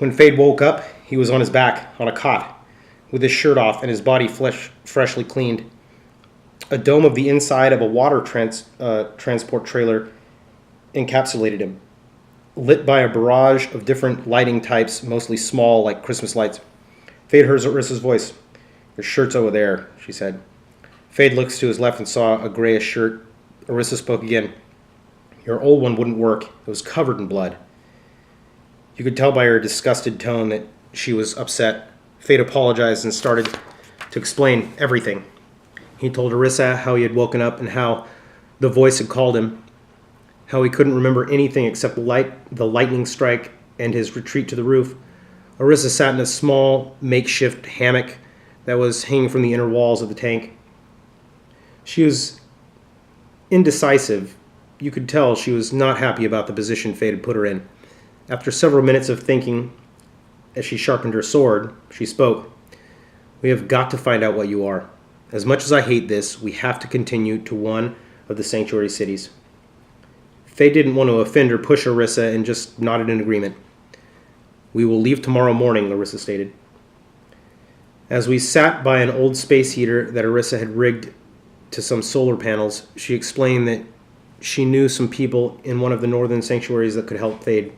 When Fade woke up, he was on his back, on a cot, with his shirt off and his body freshly cleaned. A dome of the inside of a water transport trailer encapsulated him, lit by a barrage of different lighting types, mostly small, like Christmas lights. Fade heard Arissa's voice. "Your shirt's over there," she said. Fade looked to his left and saw a grayish shirt. Arissa spoke again. "Your old one wouldn't work. It was covered in blood." You could tell by her disgusted tone that she was upset. Fade apologized and started to explain everything. He told Arissa how he had woken up and how the voice had called him, how he couldn't remember anything except the lightning strike and his retreat to the roof. Arissa sat in a small makeshift hammock that was hanging from the inner walls of the tank. She was indecisive. You could tell she was not happy about the position Fate had put her in. After several minutes of thinking, as she sharpened her sword, she spoke. "We have got to find out what you are. As much as I hate this, we have to continue to one of the sanctuary cities." Fate didn't want to offend or push Arissa and just nodded in agreement. "We will leave tomorrow morning," Larissa stated. As we sat by an old space heater that Arissa had rigged to some solar panels, she explained that she knew some people in one of the northern sanctuaries that could help Fade.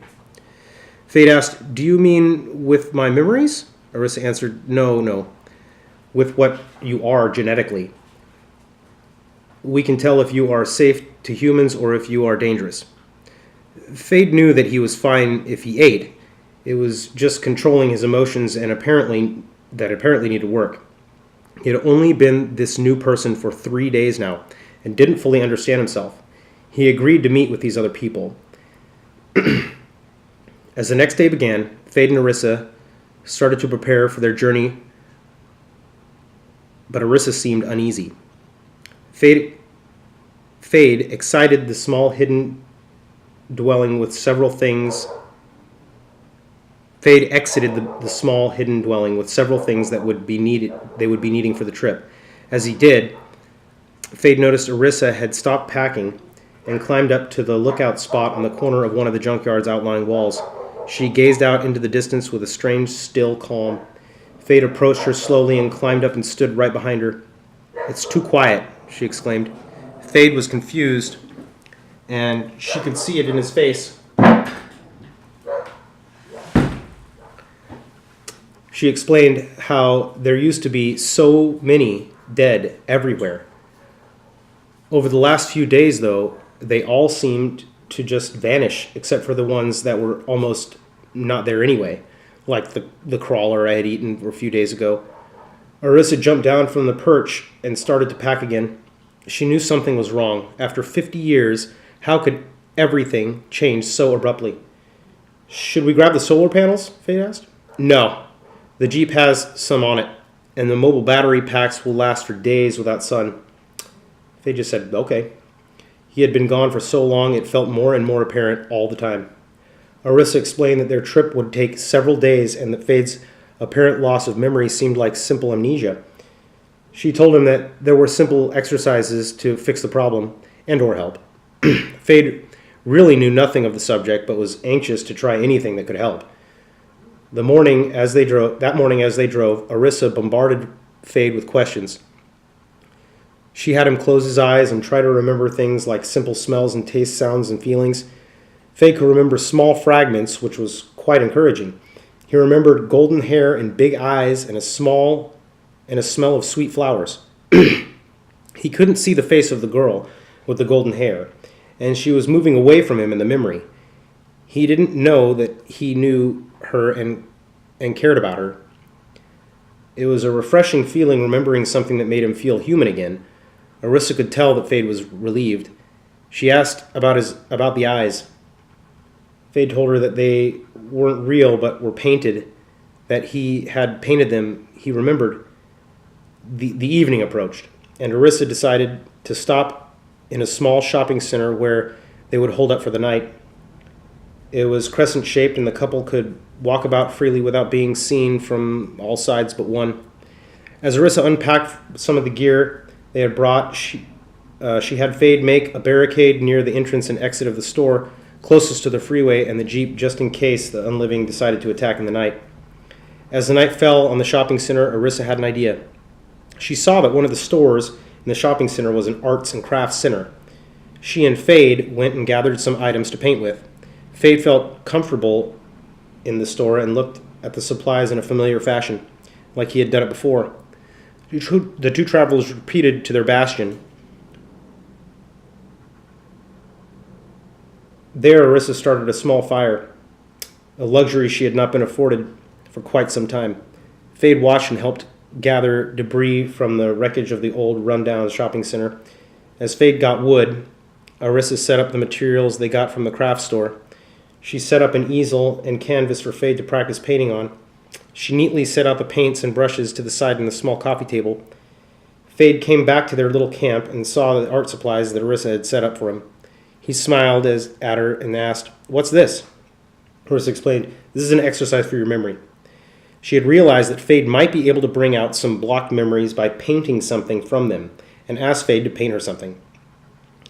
Fade asked, "Do you mean with my memories?" Arissa answered, No. With what you are genetically. We can tell if you are safe to humans or if you are dangerous." Fade knew that he was fine if he ate. It was just controlling his emotions and apparently needed to work. He had only been this new person for 3 days now and didn't fully understand himself. He agreed to meet with these other people. As the next day began, Fade and Arissa started to prepare for their journey, but Arissa seemed uneasy. Fade exited the small hidden dwelling with several things. Fade exited the small hidden dwelling with several things that they would be needing for the trip. As he did, Fade noticed Arissa had stopped packing and climbed up to the lookout spot on the corner of one of the junkyard's outlying walls. She gazed out into the distance with a strange, still calm. Fade approached her slowly and climbed up and stood right behind her. "It's too quiet," she exclaimed. Fade was confused, and she could see it in his face. She explained how there used to be so many dead everywhere. Over the last few days, though, they all seemed to just vanish, except for the ones that were almost not there anyway, like the crawler I had eaten a few days ago. Arissa jumped down from the perch and started to pack again. She knew something was wrong. After 50 years, how could everything change so abruptly? "Should we grab the solar panels?" Fade asked. "No. The Jeep has some on it, and the mobile battery packs will last for days without sun." Fade just said, "Okay." He had been gone for so long it felt more and more apparent all the time. Arissa explained that their trip would take several days and that Fade's apparent loss of memory seemed like simple amnesia. She told him that there were simple exercises to fix the problem and/or help. Fade really knew nothing of the subject but was anxious to try anything that could help. That morning as they drove, Arissa bombarded Fade with questions. She had him close his eyes and try to remember things like simple smells and tastes, sounds and feelings. Fade could remember small fragments, which was quite encouraging. He remembered golden hair and big eyes and a smell of sweet flowers. He couldn't see the face of the girl with the golden hair, and she was moving away from him in the memory. He didn't know that he knew her and cared about her. It was a refreshing feeling remembering something that made him feel human again. Arissa could tell that Fade was relieved. She asked about the eyes. Fade told her that they weren't real but were painted, that he had painted them. He remembered. The evening approached, and Arissa decided to stop in a small shopping center where they would hold up for the night. It was crescent-shaped, and the couple could walk about freely without being seen from all sides but one. As Arissa unpacked some of the gear they had brought, she had Fade make a barricade near the entrance and exit of the store closest to the freeway and the Jeep just in case the unliving decided to attack in the night. As the night fell on the shopping center, Arissa had an idea. She saw that one of the stores in the shopping center was an arts and crafts center. She and Fade went and gathered some items to paint with. Fade felt comfortable in the store and looked at the supplies in a familiar fashion, like he had done it before. The two travelers repeated to their bastion. There, Arissa started a small fire, a luxury she had not been afforded for quite some time. Fade watched and helped gather debris from the wreckage of the old rundown shopping center. As Fade got wood, Arissa set up the materials they got from the craft store. She set up an easel and canvas for Fade to practice painting on. She neatly set out the paints and brushes to the side in the small coffee table. Fade came back to their little camp and saw the art supplies that Arissa had set up for him. He smiled at her and asked, "What's this?" Arissa explained, "This is an exercise for your memory." She had realized that Fade might be able to bring out some blocked memories by painting something from them, and asked Fade to paint her something.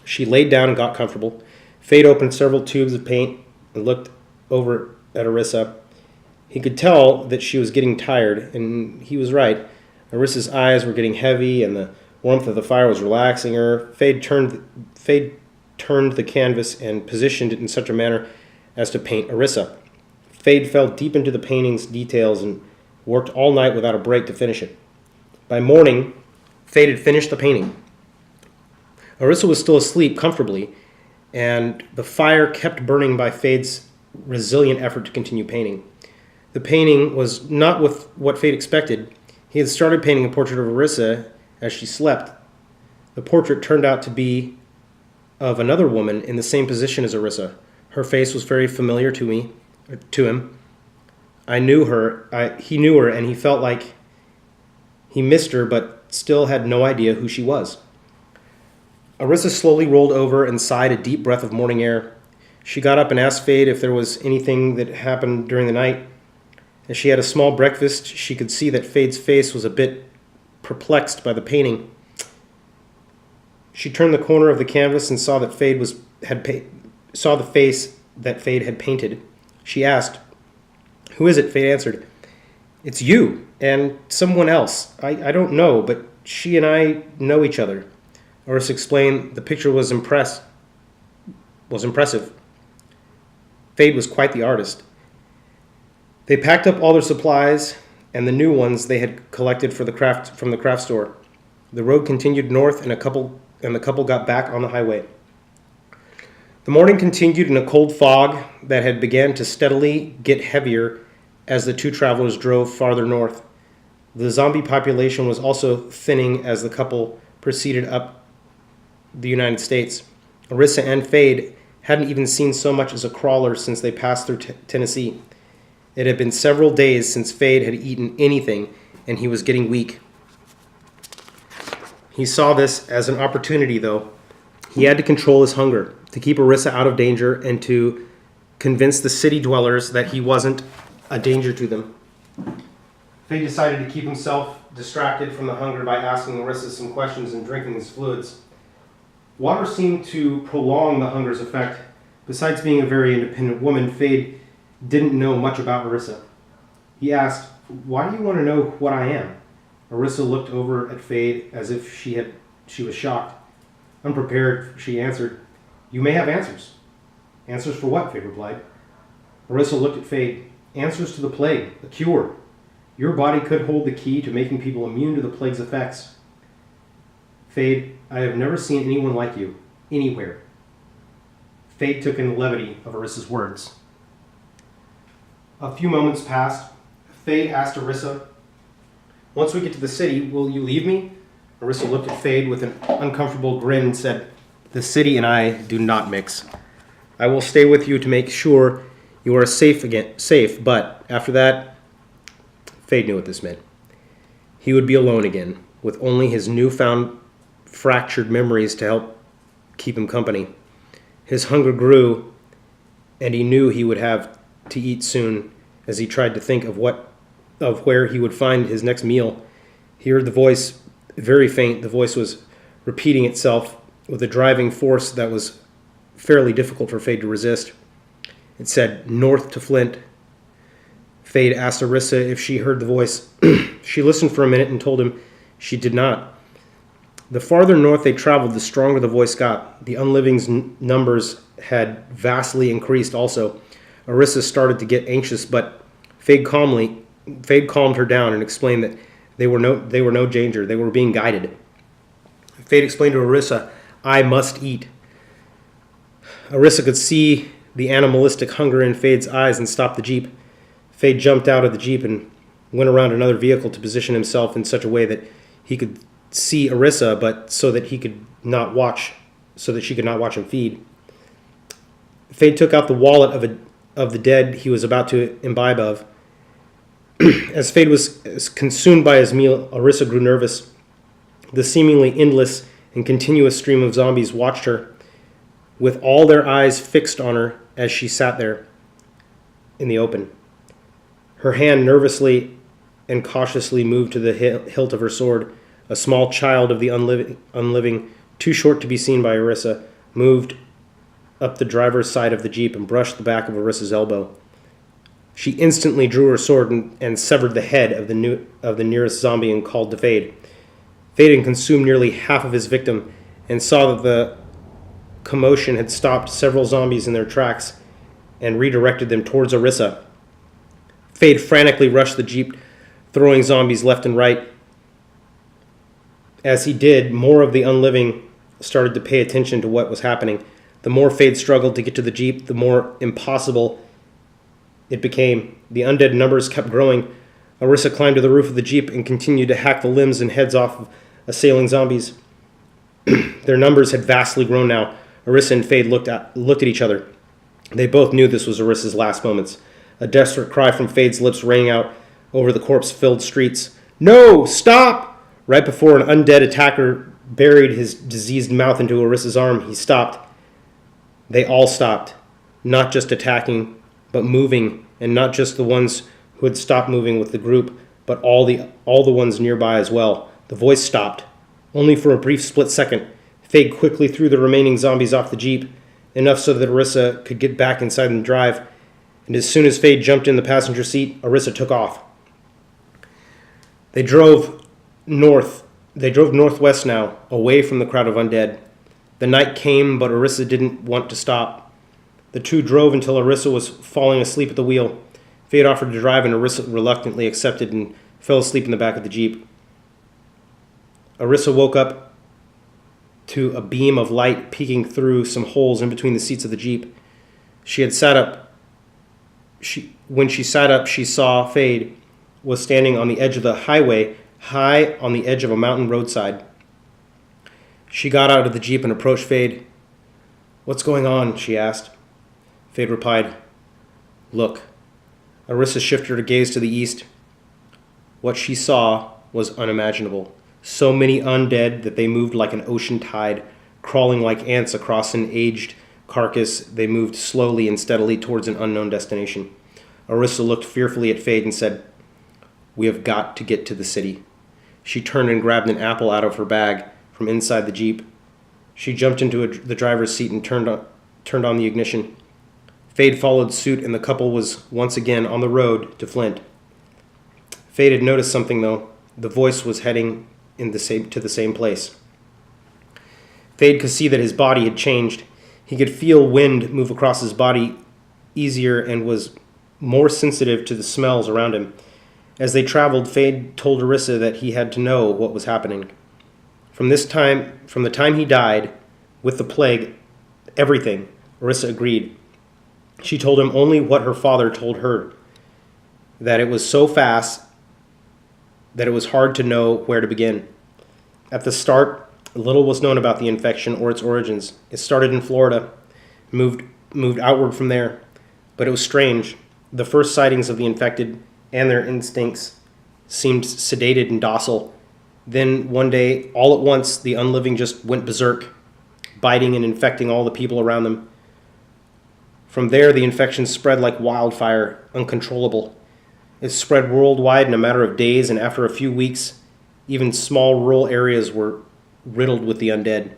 She laid down and got comfortable. Fade opened several tubes of paint and looked over at Arissa. He could tell that she was getting tired, and he was right. Arissa's eyes were getting heavy, and the warmth of the fire was relaxing her. Fade turned the canvas and positioned it in such a manner as to paint Arissa. Fade fell deep into the painting's details and worked all night without a break to finish it. By morning, Fade had finished the painting. Arissa was still asleep comfortably, and the fire kept burning by Fade's resilient effort to continue painting. The painting was not with what Fade expected. He had started painting a portrait of Arissa as she slept. The portrait turned out to be of another woman in the same position as Arissa. Her face was very familiar to him. He knew her, and he felt like he missed her, but still had no idea who she was. Arissa slowly rolled over and sighed a deep breath of morning air. She got up and asked Fade if there was anything that happened during the night. As she had a small breakfast, she could see that Fade's face was a bit perplexed by the painting. She turned the corner of the canvas and saw that saw the face that Fade had painted. She asked, "Who is it?" Fade answered, "It's you and someone else. I don't know, but she and I know each other." Arissa explained the picture was impressive. Fade was quite the artist. They packed up all their supplies and the new ones they had collected from the craft store. The road continued north, and the couple got back on the highway. The morning continued in a cold fog that had began to steadily get heavier as the two travelers drove farther north. The zombie population was also thinning as the couple proceeded up the United States. Arissa and Fade hadn't even seen so much as a crawler since they passed through Tennessee. It had been several days since Fade had eaten anything, and he was getting weak. He saw this as an opportunity, though. He had to control his hunger, to keep Arissa out of danger, and to convince the city dwellers that he wasn't a danger to them. Fade decided to keep himself distracted from the hunger by asking Arissa some questions and drinking his fluids. Water seemed to prolong the hunger's effect. Besides being a very independent woman, Fade didn't know much about Arissa. He asked, "Why do you want to know what I am?" Arissa looked over at Fade as if she was shocked. Unprepared, she answered, "You may have answers." "Answers for what?" Fade replied. Arissa looked at Fade. "Answers to the plague, a cure. Your body could hold the key to making people immune to the plague's effects." "Fade, I have never seen anyone like you, anywhere." Fade took in the levity of Arissa's words. A few moments passed. Fade asked Arissa, "Once we get to the city, will you leave me?" Arissa looked at Fade with an uncomfortable grin and said, "The city and I do not mix. I will stay with you to make sure you are safe, but after that," Fade knew what this meant. He would be alone again, with only his newfound fractured memories to help keep him company. His hunger grew, and he knew he would have to eat soon. As he tried to think of where he would find his next meal, he heard the voice, very faint. The voice was repeating itself with a driving force that was fairly difficult for Fade to resist. It said, "North to Flint." Fade asked Orissa if she heard the voice. She listened for a minute and told him she did not. The farther north they traveled, the stronger the voice got. The unliving's numbers had vastly increased also. Orissa started to get anxious, but Fade calmed her down and explained that they were no danger. They were being guided. Fade explained to Orissa, "I must eat." Orissa could see the animalistic hunger in Fade's eyes and stopped the jeep. Fade jumped out of the jeep and went around another vehicle to position himself in such a way that he could see Orissa, but so that she could not watch him feed. Fade took out the wallet of the dead he was about to imbibe of. As Fade was consumed by his meal, Orissa grew nervous. The seemingly endless and continuous stream of zombies watched her, with all their eyes fixed on her as she sat there in the open. Her hand nervously and cautiously moved to the hilt of her sword. A small child of the unliving, too short to be seen by Orissa, moved up the driver's side of the jeep and brushed the back of Orissa's elbow. She instantly drew her sword and severed the head of the nearest zombie and called to Fade. Fade had consumed nearly half of his victim and saw that the commotion had stopped several zombies in their tracks and redirected them towards Orissa. Fade frantically rushed the jeep, throwing zombies left and right. As he did, more of the unliving started to pay attention to what was happening. The more Fade struggled to get to the jeep, the more impossible it became. The undead numbers kept growing. Orissa climbed to the roof of the jeep and continued to hack the limbs and heads off of assailing zombies. Their numbers had vastly grown now. Orissa and Fade looked at each other. They both knew this was Orissa's last moments. A desperate cry from Fade's lips rang out over the corpse-filled streets. "No! Stop!" Right before an undead attacker buried his diseased mouth into Orissa's arm, he stopped. They all stopped, not just attacking, but moving, and not just the ones who had stopped moving with the group, but all the ones nearby as well. The voice stopped. Only for a brief split second. Fade quickly threw the remaining zombies off the jeep, enough so that Orissa could get back inside and drive, and as soon as Fade jumped in the passenger seat, Orissa took off. They drove northwest now, away from the crowd of undead. The night came, but Orissa didn't want to stop. The two drove until Orissa was falling asleep at the wheel. Fade offered to drive, and Orissa reluctantly accepted and fell asleep in the back of the jeep. Orissa woke up to a beam of light peeking through some holes in between the seats of the jeep. When she sat up, she saw Fade was standing on the edge of the highway, high on the edge of a mountain roadside. She got out of the jeep and approached Fade. "What's going on?" she asked. Fade replied, "Look." Orissa shifted her gaze to the east. What she saw was unimaginable. So many undead that they moved like an ocean tide, crawling like ants across an aged carcass. They moved slowly and steadily towards an unknown destination. Orissa looked fearfully at Fade and said, "We have got to get to the city." She turned and grabbed an apple out of her bag from inside the jeep. She jumped into the driver's seat and turned on the ignition. Fade followed suit, and the couple was once again on the road to Flint. Fade had noticed something, though. The voice was heading to the same place. Fade could see that his body had changed. He could feel wind move across his body easier and was more sensitive to the smells around him. As they traveled, Fade told Orissa that he had to know what was happening. From the time he died with the plague, everything, Orissa agreed. She told him only what her father told her, that it was so fast that it was hard to know where to begin. At the start, little was known about the infection or its origins. It started in Florida, moved outward from there. But it was strange. The first sightings of the infected and their instincts seemed sedated and docile. Then one day, all at once, the unliving just went berserk, biting and infecting all the people around them. From there, the infection spread like wildfire, uncontrollable. It spread worldwide in a matter of days, and after a few weeks, even small rural areas were riddled with the undead.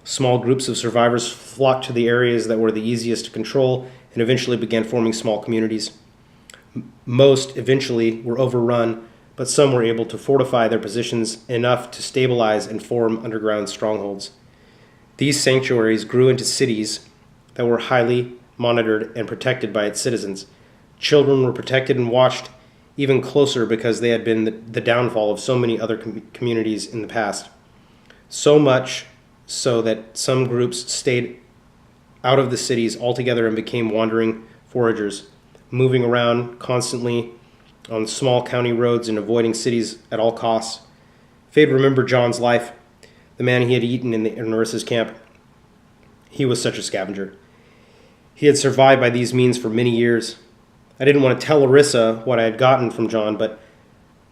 Small groups of survivors flocked to the areas that were the easiest to control and eventually began forming small communities. Most eventually were overrun, but some were able to fortify their positions enough to stabilize and form underground strongholds. These sanctuaries grew into cities that were highly monitored and protected by its citizens. Children were protected and watched even closer because they had been the downfall of so many other communities in the past. So much so that some groups stayed out of the cities altogether and became wandering foragers, moving around constantly on small county roads and avoiding cities at all costs. Fade remembered John's life, the man he had eaten in Arissa's camp. He was such a scavenger. He had survived by these means for many years. I didn't want to tell Arissa what I had gotten from John, but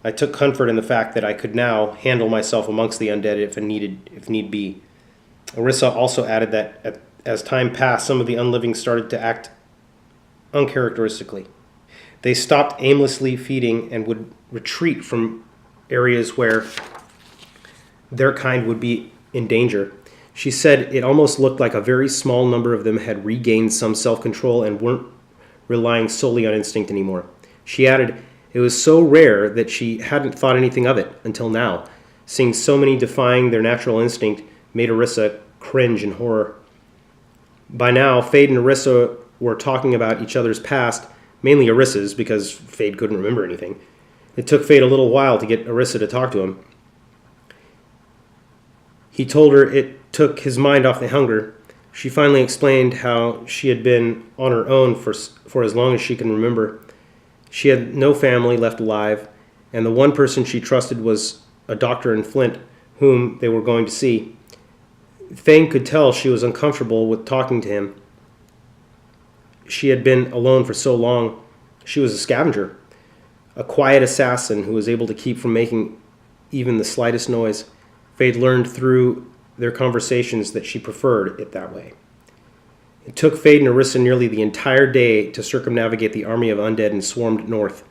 I took comfort in the fact that I could now handle myself amongst the undead if need be. Arissa also added that as time passed, some of the unliving started to act uncharacteristically. They stopped aimlessly feeding and would retreat from areas where their kind would be in danger. She said it almost looked like a very small number of them had regained some self-control and weren't relying solely on instinct anymore. She added it was so rare that she hadn't thought anything of it until now. Seeing so many defying their natural instinct made Arissa cringe in horror. By now, Fade and Arissa were talking about each other's past, mainly Arissa's, because Fade couldn't remember anything. It took Fade a little while to get Arissa to talk to him. He told her it took his mind off the hunger. She finally explained how she had been on her own for as long as she can remember. She had no family left alive, and the one person she trusted was a doctor in Flint, whom they were going to see. Fane could tell she was uncomfortable with talking to him. She had been alone for so long. She was a scavenger, a quiet assassin who was able to keep from making even the slightest noise. Fade learned through their conversations that she preferred it that way. It took Fade and Arissa nearly the entire day to circumnavigate the army of undead and swarmed north.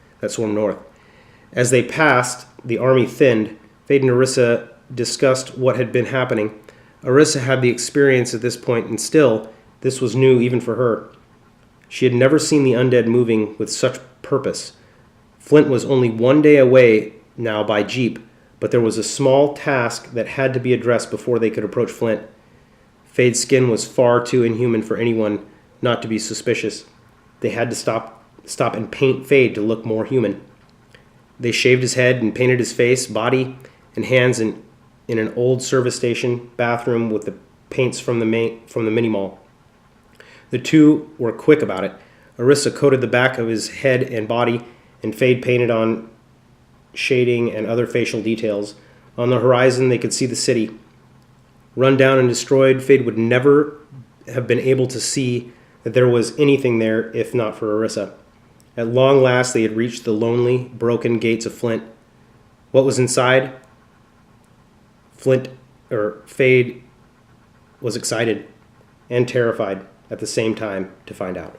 As they passed, the army thinned. Fade and Arissa discussed what had been happening. Arissa had the experience at this point, and still, this was new even for her. She had never seen the undead moving with such purpose. Flint was only 1 day away now by jeep, but there was a small task that had to be addressed before they could approach Flint. Fade's skin was far too inhuman for anyone not to be suspicious. They had to stop and paint Fade to look more human. They shaved his head and painted his face, body, and hands in an old service station bathroom with the paints from the mini mall. The two were quick about it. Arissa coated the back of his head and body, and Fade painted on shading and other facial details. On the horizon, they could see the city. Run down and destroyed, Fade would never have been able to see that there was anything there if not for Arissa. At long last, they had reached the lonely, broken gates of Flint. What was inside? Fade was excited and terrified at the same time to find out.